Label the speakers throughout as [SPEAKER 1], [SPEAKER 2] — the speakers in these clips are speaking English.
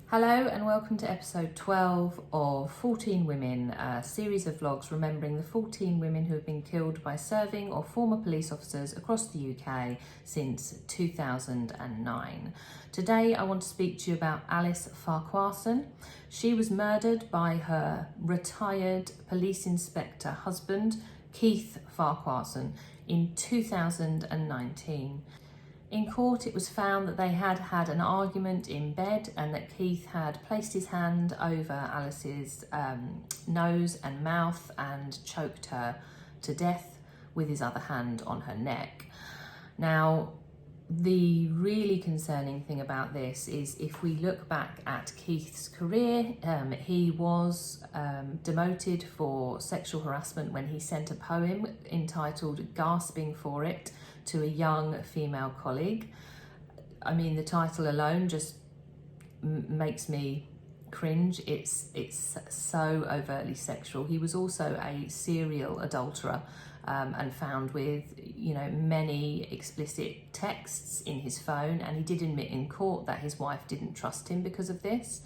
[SPEAKER 1] Hello and welcome to episode 12 of 14 Women, a series of vlogs remembering the 14 women who have been killed by serving or former police officers across the UK since 2009. Today I want to speak to you about Alice Farquharson. She was murdered by her retired police inspector husband, Keith Farquharson, in 2019. In court, it was found that they had had an argument in bed and that Keith had placed his hand over Alice's nose and mouth and choked her to death with his other hand on her neck. Now, the really concerning thing about this is if we look back at Keith's career, he was demoted for sexual harassment when he sent a poem entitled "Gasping for It" to a young female colleague. I mean, the title alone just makes me cringe. It's so overtly sexual. He was also a serial adulterer and found with, many explicit texts in his phone, and he did admit in court that his wife didn't trust him because of this.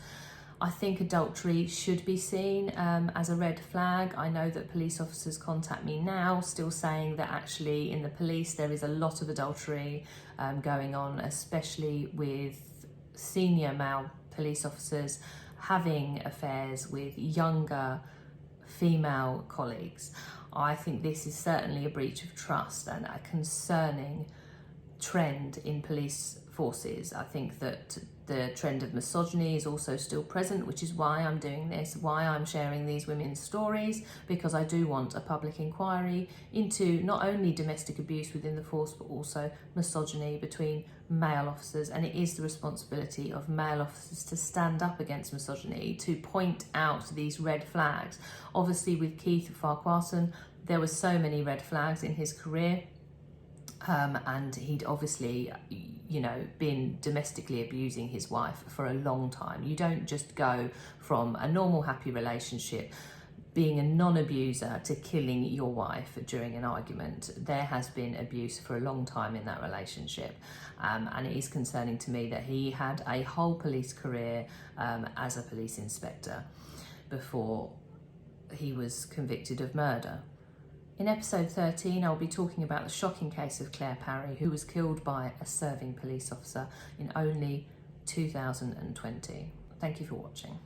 [SPEAKER 1] I think adultery should be seen as a red flag. I know that police officers contact me now still saying that actually in the police there is a lot of adultery going on, especially with senior male police officers having affairs with younger female colleagues. I think this is certainly a breach of trust and a concerning trend in police forces. I think that the trend of misogyny is also still present, which is why I'm doing this, why I'm sharing these women's stories, because I do want a public inquiry into not only domestic abuse within the force, but also misogyny between male officers. And it is the responsibility of male officers to stand up against misogyny, to point out these red flags. Obviously with Keith Farquharson, there were so many red flags in his career. And he'd obviously, been domestically abusing his wife for a long time. You don't just go from a normal, happy relationship, being a non-abuser, to killing your wife during an argument. There has been abuse for a long time in that relationship. And it is concerning to me that he had a whole police career as a police inspector before he was convicted of murder. In episode 13, I'll be talking about the shocking case of Claire Parry, who was killed by a serving police officer in only 2020. Thank you for watching.